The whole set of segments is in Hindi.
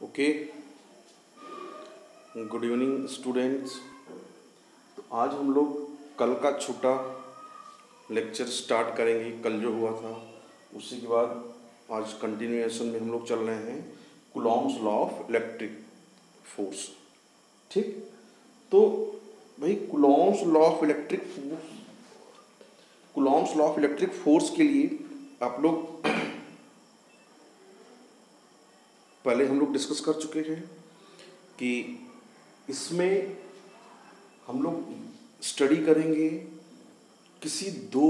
Okay, good evening students. आज हम लोग कल का छोटा लेक्चर स्टार्ट करेंगे। कल जो हुआ था उसी के बाद आज कंटिन्यूएशन में हम लोग चल रहे हैं Coulomb's law of electric force. ठीक, तो भाई Coulomb's law of electric force के लिए आप लोग पहले हम लोग डिस्कस कर चुके हैं कि इसमें हम लोग स्टडी करेंगे किसी दो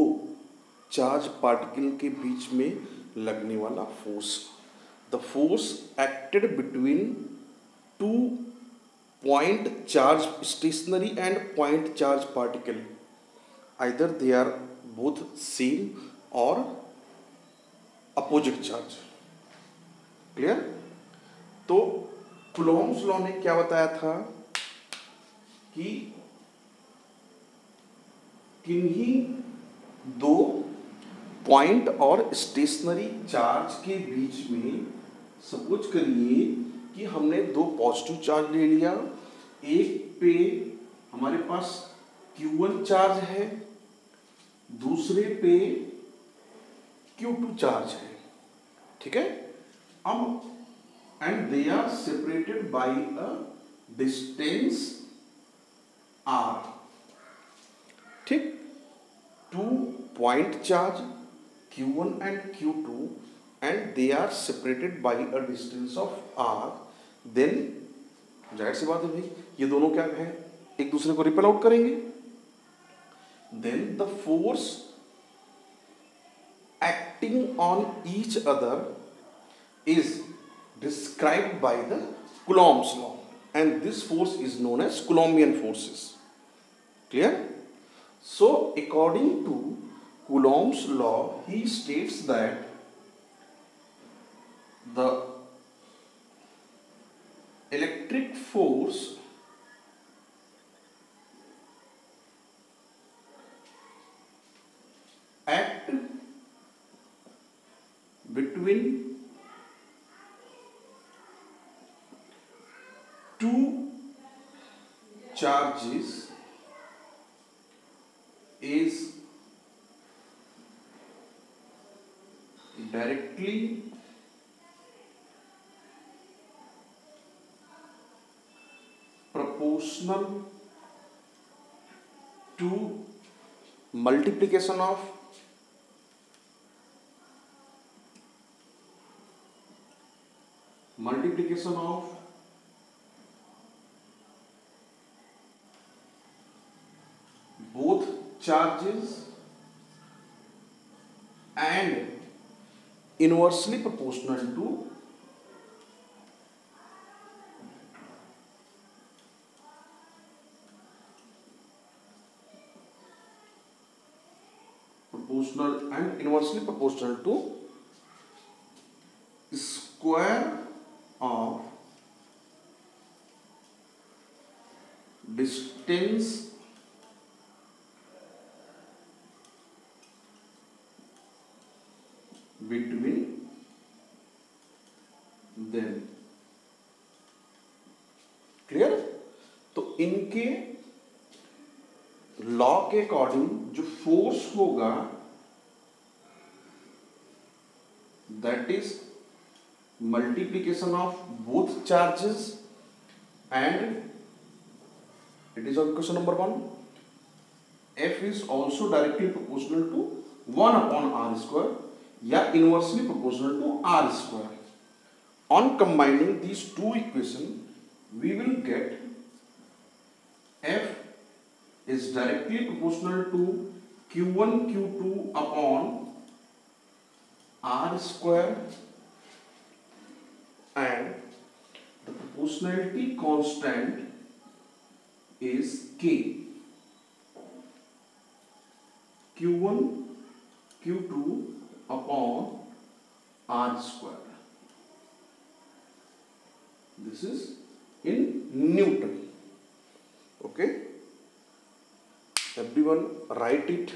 चार्ज पार्टिकल के बीच में लगने वाला force. The force acted between two point charge stationary and point charge particle, either they are both same और अपोजिट चार्ज। क्लियर? तो कूलॉम्स लॉ ने क्या बताया था कि किन्हीं दो पॉइंट और स्टेशनरी चार्ज के बीच में, सपोज करिए कि हमने दो पॉजिटिव चार्ज ले लिया, एक पे हमारे पास Q1 चार्ज है, दूसरे पे Q2 चार्ज है। ठीक है, अब and they are separated by a distance r। ठीक, two point charge Q1 and Q2 and they are separated by a distance of r, then जाहिर सी बात है भाई ये दोनों क्या है, एक दूसरे को रिपेल आउट करेंगे। Then the force acting on each other is described by the Coulomb's law and this force is known as Coulombian forces. Clear? So, according to Coulomb's law, he states that the electric force act between two charges is directly proportional to multiplication of both charges and inversely proportional to square of distance between them। Clear? तो इनके लॉ के अकॉर्डिंग जो फोर्स होगा that is multiplication of both charges and it is on question number 1, F is also directly proportional to 1 upon r square या inversely proportional to r square। On combining these two equations, we will get F is directly proportional to Q1 Q2 upon r square and the proportionality constant is K, Q1 Q2 upon r square। This is in Newton। Okay, everyone write it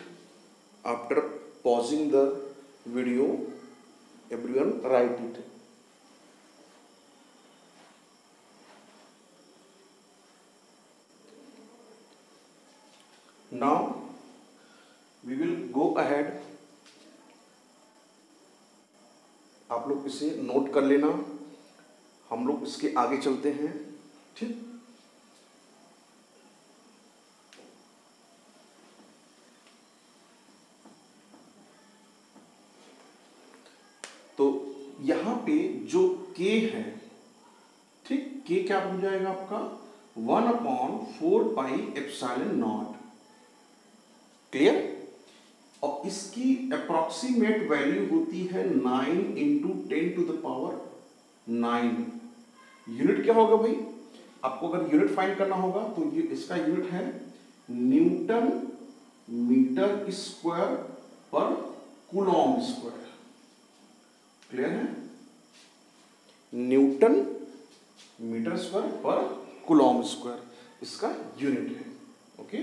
after pausing the video, everyone write it। Now we will go ahead, आप लोग इसे नोट कर लेना, हम लोग इसके आगे चलते हैं। ठीक, तो यहां पे जो k है, ठीक, k क्या हो जाएगा आपका 1/4πε0। क्लियर? और इसकी अप्रोक्सीमेट वैल्यू होती है 9 इंटू 10⁻9। यूनिट क्या होगा भाई? आपको अगर यूनिट फाइंड करना होगा तो ये इसका यूनिट है न्यूटन मीटर स्क्वायर पर कूलॉम स्क्वायर। क्लियर है? न्यूटन मीटर स्क्वायर पर कूलॉम स्क्वायर इसका यूनिट है। ओके,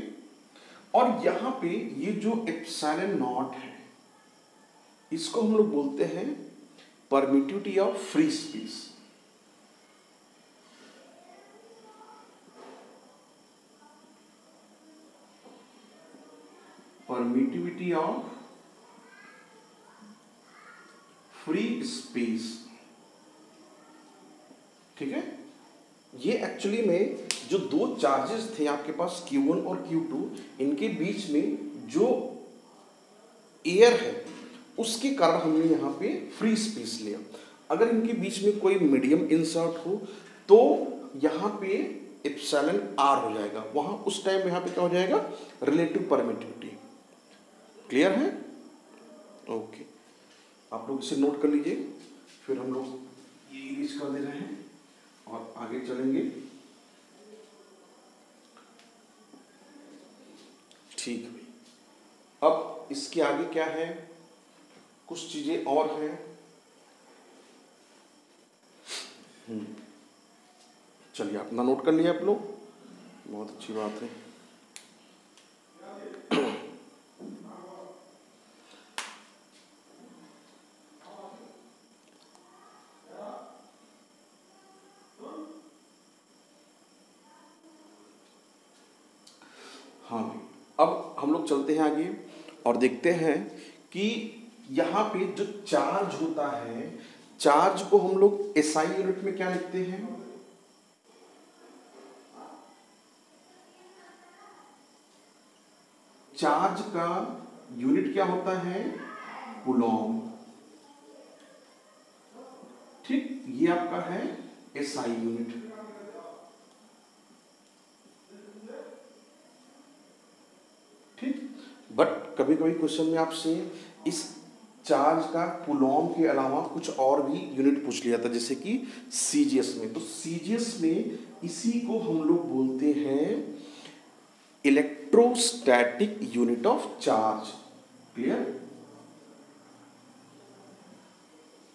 और यहां पे ये जो एप्सिलॉन नॉट है इसको हम लोग बोलते हैं permittivity of free space. Permittivity of free space. ठीक है, ये एक्चुअली में जो दो चार्जेस थे आपके पास Q1 और Q2, इनके बीच में जो एयर है उसके कारण हमने यहाँ पे फ्री स्पेस लिया। अगर इनके बीच में कोई मीडियम इंसर्ट हो तो यहाँ पे एप्सिलॉन r हो जाएगा, वहां उस टाइम यहाँ पे क्या हो जाएगा रिलेटिव परमिटिविटी। क्लियर है? ओके, आप लोग इसे नोट कर लीजिए, फिर हम लोग ये इरेज कर दे रहे हैं और आगे चलेंगे। ठीक है भाई, अब इसके आगे क्या है, कुछ चीजें और हैं। चलिए, अपना नोट कर लिया आप लोग, बहुत अच्छी बात है। हाँ भाई, अब हम लोग चलते हैं आगे और देखते हैं कि यहाँ पे जो चार्ज होता है, चार्ज को हम लोग एसआई यूनिट में क्या लिखते हैं? चार्ज का यूनिट क्या होता है? कूलॉम। ठीक, ये आपका है एसआई यूनिट। ठीक, बट कभी कभी क्वेश्चन में आपसे इस चार्ज का कूलॉम के अलावा कुछ और भी यूनिट पूछ लिया था, जैसे कि सीजीएस में। तो सीजीएस में इसी को हम लोग बोलते हैं electrostatic unit of charge. Clear?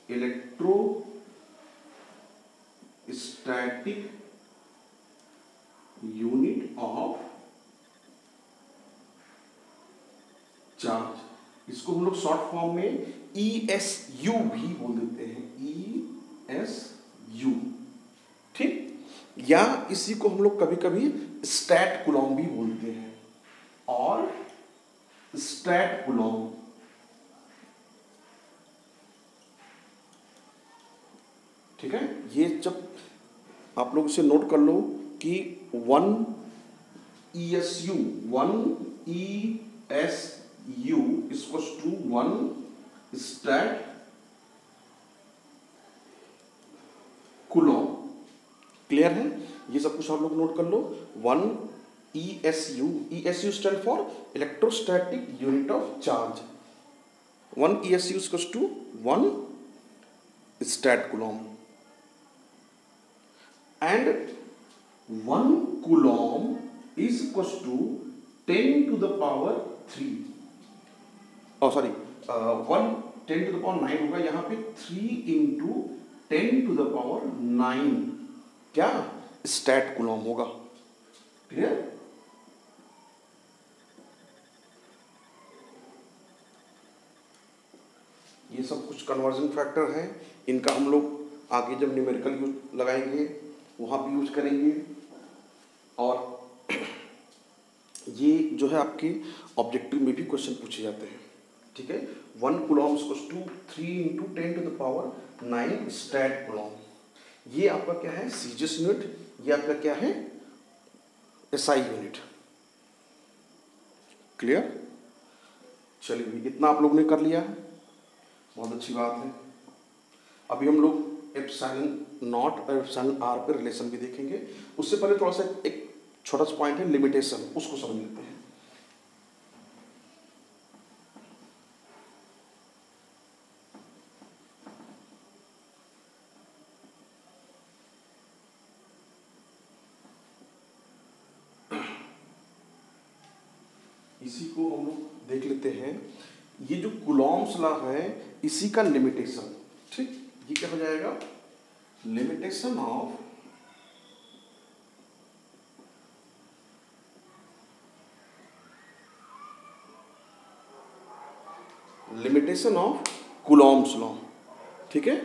Electrostatic unit of charge, इसको हम लोग शॉर्ट फॉर्म में ESU भी बोल देते हैं, ESU। ठीक, या इसी को हम लोग कभी कभी स्टैट कूलॉम भी बोलते हैं, और स्टैट कूलॉम। ठीक है, ये जब आप लोग इसे नोट कर लो कि 1 ESU 1 स्टैट कूलॉम। क्लियर है? ये सब कुछ आप लोग नोट कर लो। 1 ESU stand for electrostatic unit of charge. 1 ESU equals to 1 statcoulomb, and 1 coulomb is equals to 10⁻3। oh sorry, 1 10⁻9 होगा यहाँ पे, 3 इंटू 10⁻9 क्या स्टैट कूलॉम होगा। क्लियर? ये सब कुछ कन्वर्जन फैक्टर है, इनका हम लोग आगे जब न्यूमेरिकल यूज लगाएंगे वहां भी यूज करेंगे। और ये जो है आपके ऑब्जेक्टिव में भी क्वेश्चन पूछे जाते हैं, ठीक है। 1 coulomb equals to 3 into 10 to the power 9 statcoulomb. ये आपका क्या है, सीजीएस यूनिट, ये आपका क्या है, एसआई यूनिट। क्लियर? चलिए, इतना आप लोग ने कर लिया है, बहुत अच्छी बात है। अभी हम लोग एप्सिलॉन नॉट और एप्सिलॉन आर पर रिलेशन भी देखेंगे। उससे पहले थोड़ा सा एक छोटा सा पॉइंट है लिमिटेशन, उसको समझ लेते हैं। इसी को हम लोग देख लेते हैं। ये जो कूलॉम्स लॉ है इसी का लिमिटेशन, ठीक, ये क्या हो जाएगा, लिमिटेशन ऑफ कूलॉम्स लॉ, ठीक है।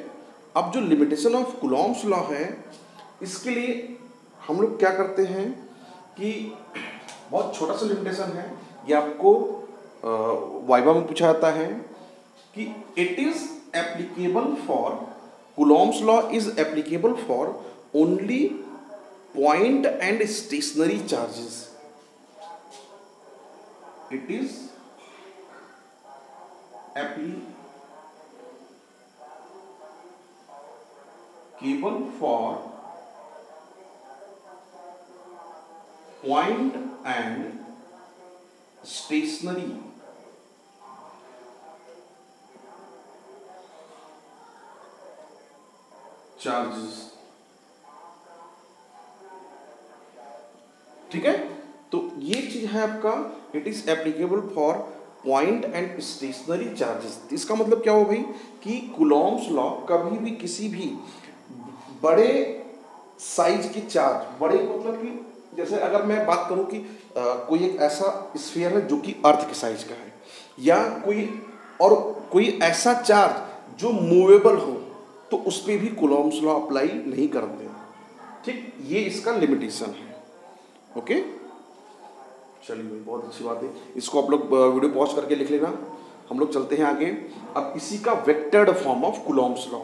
अब जो लिमिटेशन ऑफ कूलॉम्स लॉ है, इसके लिए हम लोग क्या करते हैं कि बहुत छोटा सा लिमिटेशन है, ये आपको वाइवा में पूछा जाता है कि it is applicable for, Coulomb's law is applicable for only point and stationary charges. It is applicable for point and stationary charges, ठीक है। तो ये चीज है आपका it is applicable for point and stationary charges. इसका मतलब क्या हो भाई कि कूलॉम्स लॉ कभी भी किसी भी बड़े साइज के चार्ज, बड़े मतलब कि जैसे अगर मैं बात करूं कि कोई एक ऐसा स्फीयर है जो कि अर्थ के साइज का है, या कोई ऐसा चार्ज जो मूवेबल हो, तो उस पर भी कूलॉम्स लॉ अप्लाई नहीं करते, ठीक। ये इसका लिमिटेशन है, ओके। चलिए भाई, बहुत अच्छी बात है। इसको आप लोग वीडियो पॉज करके लिख लेना। हम लोग चलते हैं आगे। अब इसी का vectored form of Coulomb's law.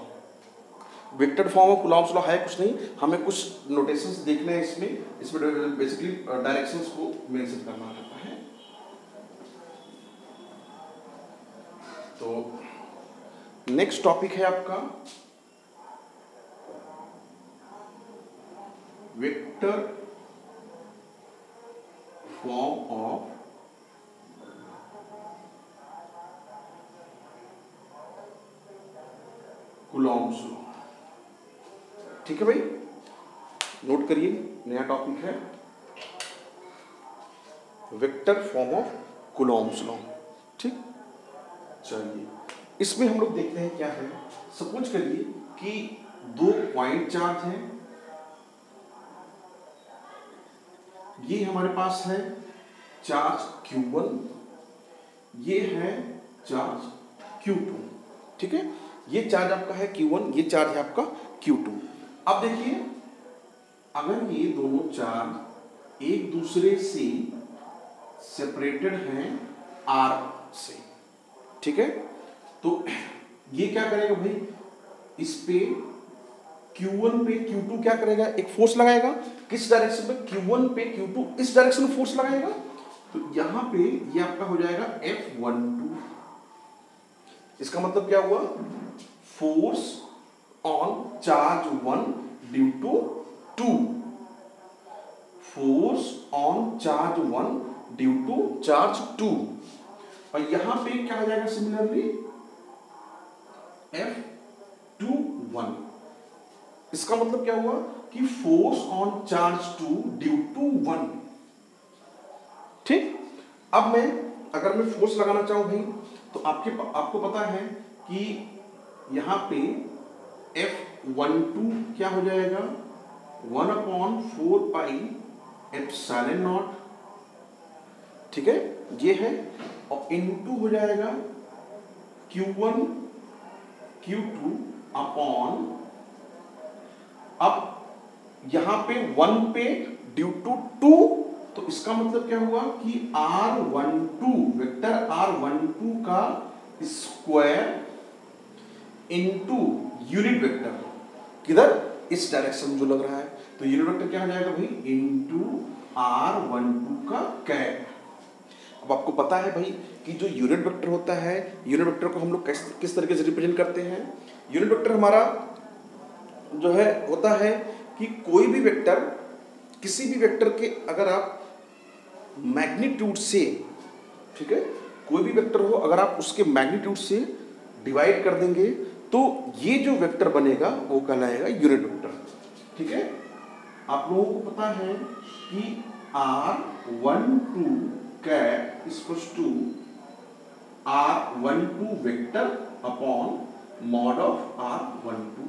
Vectored form of Coulomb's law है कुछ नहीं, हमें कुछ नोटेशंस देखने हैं इसमें बेसिकली डायरेक्शंस को मेंशन करना रहता है। तो नेक्स्ट टॉपिक है आपका vector form of Coulomb's law, ठीक है भाई, नोट करिए, नया टॉपिक है vector form of Coulomb's law, ठीक। चलिए, इसमें हम लोग देखते हैं क्या है। सपोज करिए कि दो पॉइंट चार्ज हैं, ये हमारे पास है चार्ज Q1, ये है चार्ज Q2, ठीक है। ये चार्ज आपका है Q1, ये चार्ज है आपका Q2। अब देखिए, अगर ये दोनों चार्ज एक दूसरे से सेपरेटेड हैं R से, ठीक है, तो ये क्या करेगा भाई, इस पे Q1 पे Q2 क्या करेगा, एक फोर्स लगाएगा। किस डायरेक्शन पे, Q1 पे Q2 इस डायरेक्शन में फोर्स लगाएगा, तो यहां पे ये आपका हो जाएगा F12। इसका मतलब क्या हुआ, force on charge 1 due to 2, force on charge 1 due to charge 2, और यहां पे क्या हो जाएगा सिमिलरली F21। इसका मतलब क्या हुआ कि force on charge 2 due to 1, ठीक। अब अगर मैं फोर्स लगाना चाहूं भाई, तो आपको पता है कि यहां पे F12 क्या हो जाएगा, 1/4 पाई एप्सिलॉन नॉट, ठीक है, ये है, और इनटू हो जाएगा Q1 Q2 अपॉन, अब यहां पे 1 पे ड्यू टू 2, तो इसका मतलब क्या हुआ कि R12 वेक्टर R12 का स्क्वायर इनटू यूनिट वेक्टर किधर, इस डायरेक्शन में जो लग रहा है, तो यूनिट वेक्टर क्या हो जाएगा भाई, इनटू R12 का कैप। अब आपको पता है भाई कि जो यूनिट वेक्टर होता है, यूनिट वेक्टर को हम लोग किस तरीके से रिप्रेजेंट करते हैं। यूनिट वेक्टर हमारा जो है होता है कि कोई भी वेक्टर, किसी भी वेक्टर के अगर आप मैग्नीट्यूड से, ठीक है, कोई भी वेक्टर हो अगर आप उसके मैग्नीट्यूड से डिवाइड कर देंगे तो ये जो वेक्टर बनेगा वो कहलाएगा यूनिट वेक्टर। ठीक है, आप लोगों को पता है कि R12 cap equals to R12 vector upon mod of R12।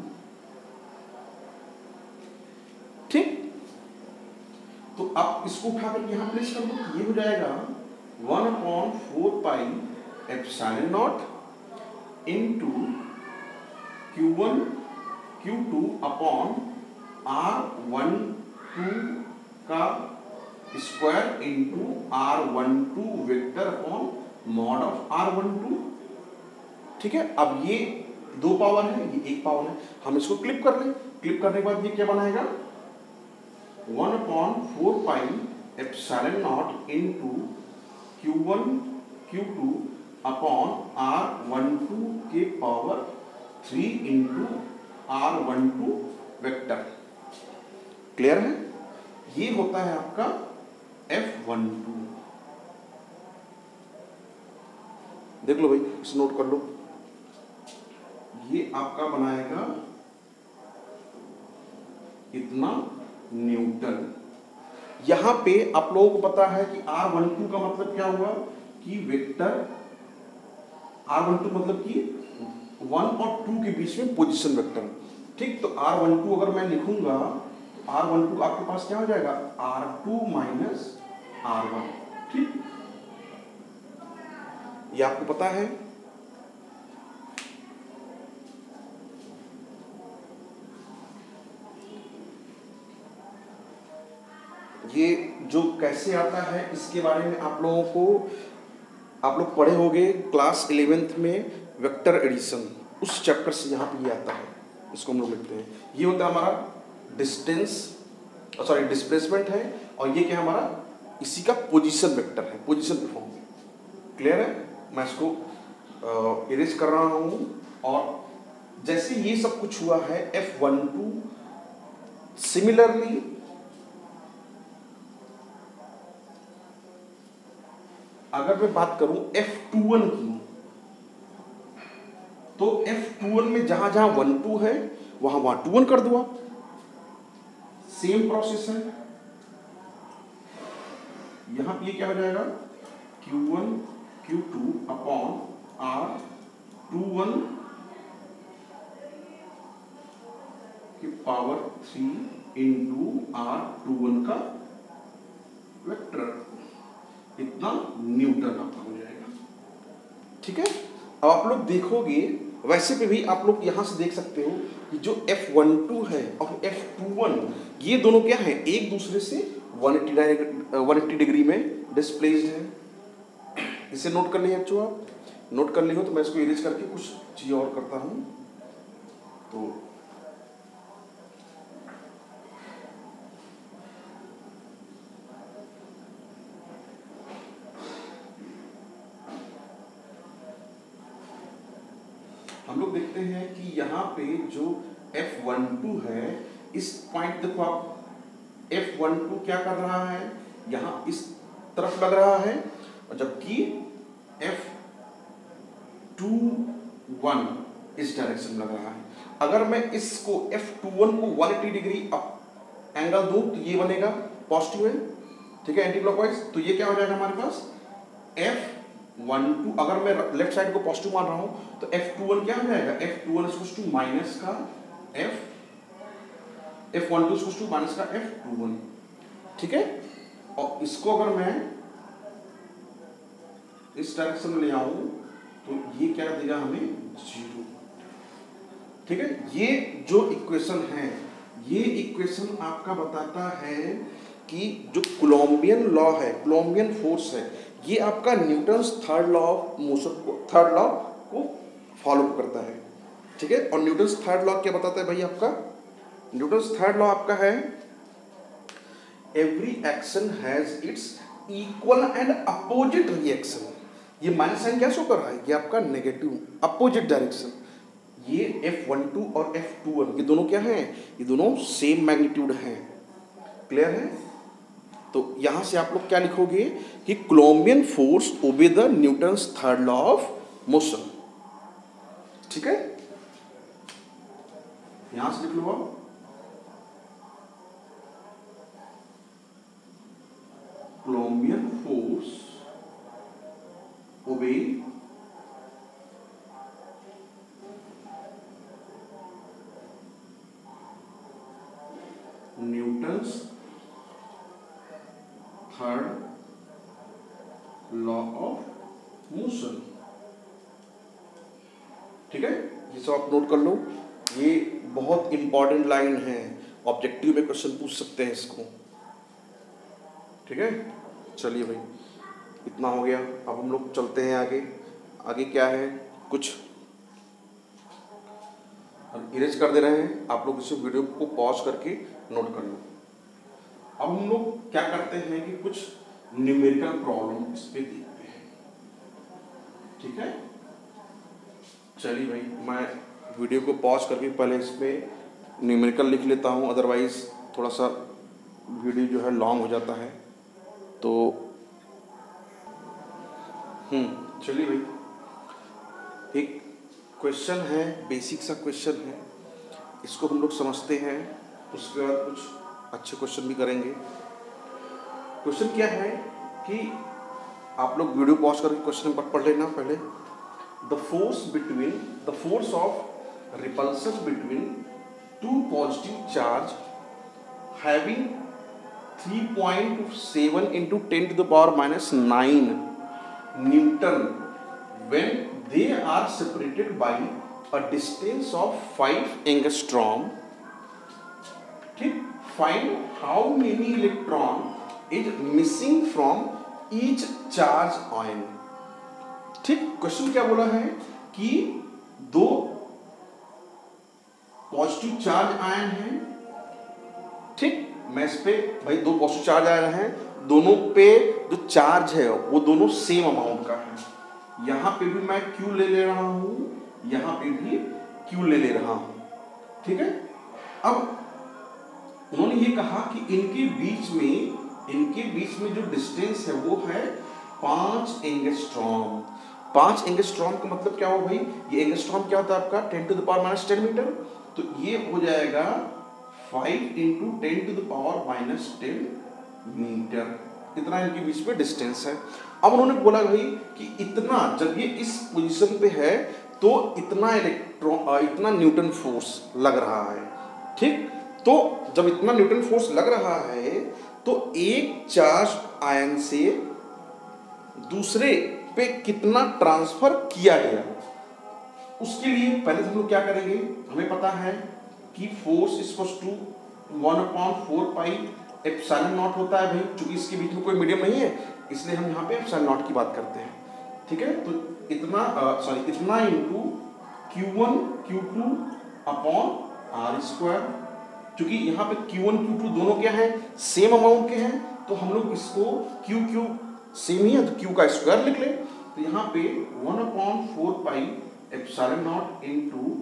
ठीक, तो आप इसको उठा कर यहां प्लेस कर दो, ये हो जाएगा 1/4 epsilon not into Q1 Q2 upon R12 का square into R12 vector upon mod of R12। ठीक है, अब ये दो पावर है, ये एक पावर है, हम इसको क्लिप कर लें। क्लिप करने के बाद ये क्या बनाएगा, 1/4 epsilon not into Q1 Q2 upon R12 के power 3 into R12 vector. Clear है, ये होता है आपका F12। देख लो भाई, इस नोट कर लो, ये आपका बनाएगा इतना न्यूटन। यहां पे आप लोगों को पता है कि R12 का मतलब क्या हुआ कि वेक्टर R12 मतलब कि 1 और 2 के बीच में पोजीशन वेक्टर। ठीक, तो R12 अगर मैं लिखूंगा तो R12 आपके पास क्या हो जाएगा, R2 माइनस R1। ठीक, ये आपको पता है। ये जो कैसे आता है इसके बारे में आप लोगों को, आप लोग पढ़े होंगे क्लास 11th में वेक्टर एडिशन, उस चैप्टर से यहाँ पे ये आता है। इसको हम लोग लिखते हैं, ये होता है हमारा डिस्टेंस, सॉरी डिस्प्लेसमेंट है, और ये क्या है हमारा, इसी का पोजीशन वेक्टर है, पोजीशन परफॉर्म। क्लियर है, मैं इसको इरेज कर रहा हूँ। और जैसे ये सब कुछ हुआ है F12, सिमिलरली अगर मैं बात करूं F21 की, तो F21 में जहां जहां 1 2 है वहां 21 कर दो आप, सेम प्रोसेस है। यहां पे ये क्या हो जाएगा, Q1 Q2 अपॉन R21 की पावर 3 इंटू R21 का वेक्टर, इतना न्यूटन आपका हो जाएगा। ठीक है, अब आप लोग देखोगे वैसे पे भी आप लोग यहां से देख सकते हो कि जो F12 है और F21 ये दोनों क्या है, एक दूसरे से 180 डिग्री में डिस्प्लेस्ड है। इसे नोट कर लिए बच्चों, आप नोट कर लिए हो तो मैं इसको इरेज करके कुछ चीज और करता हूं। तो हम लोग देखते हैं कि यहाँ पे जो F12 है, इस पॉइंट देखो आप, F12 क्या कर रहा है, यहाँ इस तरफ लग रहा है, और जबकि F21 इस डायरेक्शन में लग रहा है। अगर मैं इसको F21 को 180 डिग्री अप एंगल दूं तो ये बनेगा पॉजिटिव है, ठीक है, एंटी क्लॉकवाइज। तो ये क्या हो जाएगा हमारे पास, F12 अगर मैं लेफ्ट साइड को पॉजिटिव मान रहा हूं तो F21 क्या हो जाएगा, F21 इक्वल्स टू माइनस का F12 इक्वल्स टू माइनस का F21। ठीक है, और इसको अगर मैं इस डायरेक्शन में ले आऊं तो ये क्या देगा हमें, 0। ठीक है, ये जो इक्वेशन है, ये इक्वेशन आपका बताता है कि जो कोलम्बियन लॉ है, कोलम्बियन फोर्स है, ये आपका Newton's third law of motion को, थर्ड लॉ को फॉलो करता है, ठीक है। और न्यूटन्स थर्ड लॉ क्या बताता है भाई आपका? न्यूटन्स थर्ड लॉ आपका है every action has its equal and opposite reaction. ये माइनस साइन क्या शो कर रहा है? ये आपका नेगेटिव अपोजिट डायरेक्शन। ये F12 और F21 ये दोनों क्या हैं? ये दोनों सेम मैग्नीट्यूड हैं। क्लियर है? तो यहां से आप लोग क्या लिखोगे कि Coulombian force obey the Newton's third law of motion, ठीक है। यहां से लिख लो आप Coulombian force obey Newton's third law of motion, ठीक है। ये सब आप नोट कर लो, ये बहुत इंपॉर्टेंट लाइन है, ऑब्जेक्टिव में क्वेश्चन पूछ सकते हैं इसको, ठीक है। चलिए भाई इतना हो गया, अब हम लोग चलते हैं आगे। आगे क्या है, कुछ हम इरेज कर दे रहे हैं, आप लोग इस वीडियो को पॉज करके नोट कर लो। अब हम लोग क्या करते हैं कि कुछ न्यूमेरिकल प्रॉब्लम इस पे देखते हैं, ठीक है। चलिए भाई मैं वीडियो को पॉज करके पहले इस पे न्यूमेरिकल लिख लेता हूँ, अदरवाइज थोड़ा सा वीडियो जो है लॉन्ग हो जाता है। तो चलिए भाई एक क्वेश्चन है, बेसिक सा क्वेश्चन है, इसको हम लोग समझते हैं, उसके बाद कुछ अच्छे क्वेश्चन भी करेंगे। क्वेश्चन क्या है कि आप लोग वीडियो पॉज करके क्वेश्चन पढ़ लेना पहले। The force of repulsion between two positive charge having 3.7 into 10 to the power minus 9 Newton when they are separated by a distance of 5 angstrom. ठीक, find how many electron is missing from each charge ion. ठीक, क्वेश्चन क्या बोला है कि दो पॉजिटिव चार्ज आयन हैं, ठीक। मैं इस पे भाई दो पॉजिटिव चार्ज आ रहे हैं, दोनों पे जो चार्ज है वो दोनों सेम अमाउंट का है। यहाँ पे भी मैं Q ले रहा हूँ, यहाँ पे भी Q ले रहा हूँ, ठीक है। अब उन्होंने ये कहा कि इनके बीच में जो डिस्टेंस है वो है 5 एंगस्ट्रॉम। 5 एंगस्ट्रॉम का मतलब क्या हो भाई? ये एंगस्ट्रॉम क्या होता है आपका 10 to the power -10 मीटर, तो ये हो जाएगा 5 into 10 to the power -10 metre. इतना इनके बीच में डिस्टेंस है। अब उन्होंने बोला भाई कि इतना, जब ये इस पोजीशन पे है तो इतना न्यूटन फोर्स लग रहा है, ठीक। तो जब इतना न्यूटन फोर्स लग रहा है तो एक चार्ज आयन से दूसरे पे कितना ट्रांसफर किया गया, उसके लिए पहले हम लोग क्या करेंगे, हमें पता है कि force equals to 1/4 pi epsilon naught होता है भाई। चूंकि इसके बीच में कोई मीडियम नहीं है इसलिए हम यहाँ पे एप्सिलॉन नॉट की बात करते हैं, ठीक है। तो इतना into Q1 Q2 upon R square. चूंकि यहाँ पे Q1 Q2 दोनों क्या है, सेम अमाउंट के हैं, तो हम लोग इसको Q सेम ही है तो Q का स्क्वायर लिख लें। तो यहाँ पे 1/4 pi epsilon not into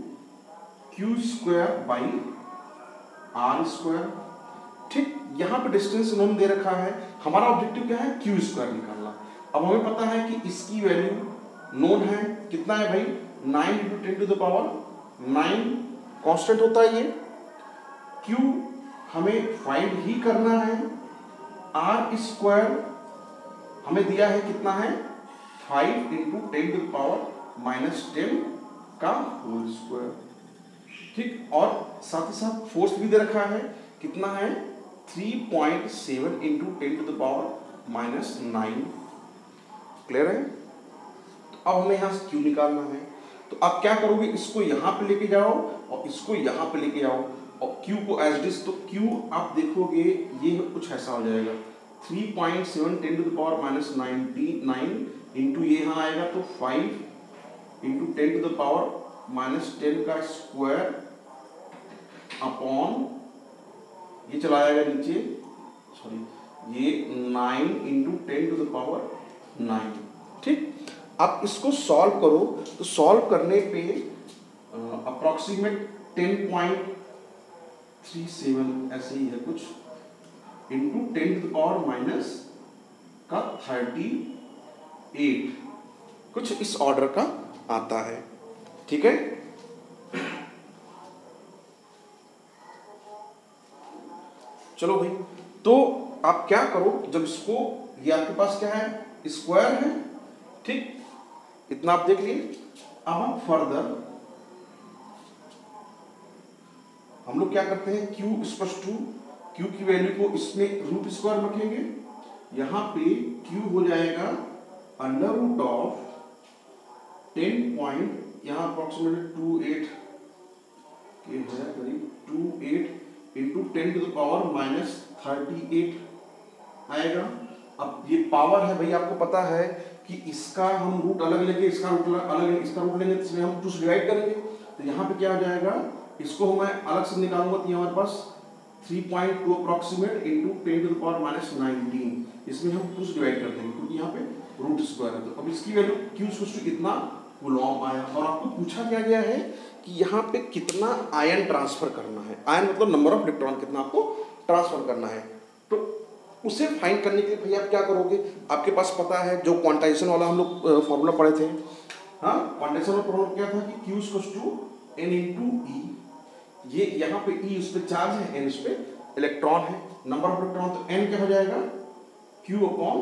Q square by R square, ठीक। यहाँ पे डिस्टेंस उन्होंने दे रखा है, हमारा ऑब्जेक्टिव क्या है, Q स्क्वायर निकालना। अब हमें पता है कि इसकी वैल्यू नोन है, कितना है भाई 9 into 10 to the power 9 constant होता है ये। Q हमें फाइंड ही करना है, R स्क्वायर हमें दिया है कितना है 5 into 10 to the power -10 का होल स्क्वायर, ठीक। और साथ ही साथ फोर्स भी दे रखा है, कितना है 3.7 into 10 to the power -9। Clear है? तो अब हमें यहाँ से Q निकालना है, तो आप क्या करोगे, इसको यहाँ पे लेके जाओ और इसको यहाँ पे लेके आओ, और Q को एज डिस, तो Q आप देखोगे ये कुछ ऐसा हो जाएगा 3.7 10 to the power minus 99 into ये यहाँ आएगा तो 5 into 10 to the power minus 10 का स्क्वायर अपॉन ये चला जाएगा नीचे, सॉरी ये 9 इंटू 10 टू द पावर 9। ठीक, आप इसको सॉल्व करो तो सॉल्व करने पे अप्रॉक्सीमेट 10.37 ऐसे ही है कुछ into 10 to the power minus का 38 कुछ इस ऑर्डर का आता है। ठीक है, चलो भाई, तो आप क्या करो, जब इसको ये आपके पास क्या है स्क्वायर है, ठीक, इतना आप देख लिए। अब हम फर्दर हम लोग क्या करते हैं, Q इक्वल्स टू Q की वैल्यू को इसमें रूट स्क्वायर रखेंगे, यहाँ पे Q हो जाएगा अंडर रूट ऑफ 10 पॉइंट यहाँ अप्रोक्सीमेटली 28 के है करीब 28 into 10 to the power minus 38 आएगा। अब ये पावर है भाई, आपको पता है कि इसका हम रूट अलग लेंगे, इसका रूट अलग, इसका रूट लेंगे, इसमें हम 2 से डिवाइड करेंगे, तो यहाँ पे क्या हो जाएगा, इसको मैं अलग से निकालूंगा तो हमारे पास 3.2 approximate into 10 to the power minus 19, इसमें हम 2 से डिवाइड कर देंगे क्योंकि यहाँ पे रूट स्क्वायर है। तो अब इसकी वैल्यू Q इक्वल्स टू इतना कूलॉम आया। और आपको पूछा क्या गया है कि यहाँ पे कितना आयन ट्रांसफर करना है, आयन मतलब नंबर ऑफ इलेक्ट्रॉन कितना आपको ट्रांसफर करना है, तो उसे फाइंड करने के लिए भैया आप क्या करोगे, आपके पास पता है जो क्वांटाइजेशन वाला हम लोग फॉर्मूला पढ़े थे, हाँ, क्वांटाइजेशन वाला फॉर्मूला क्या था कि Q equals to N into E, ये यहाँ पे E उस पे चार्ज है, N उस पे इलेक्ट्रॉन है, नंबर ऑफ इलेक्ट्रॉन, तो N क्या हो जाएगा Q अपॉन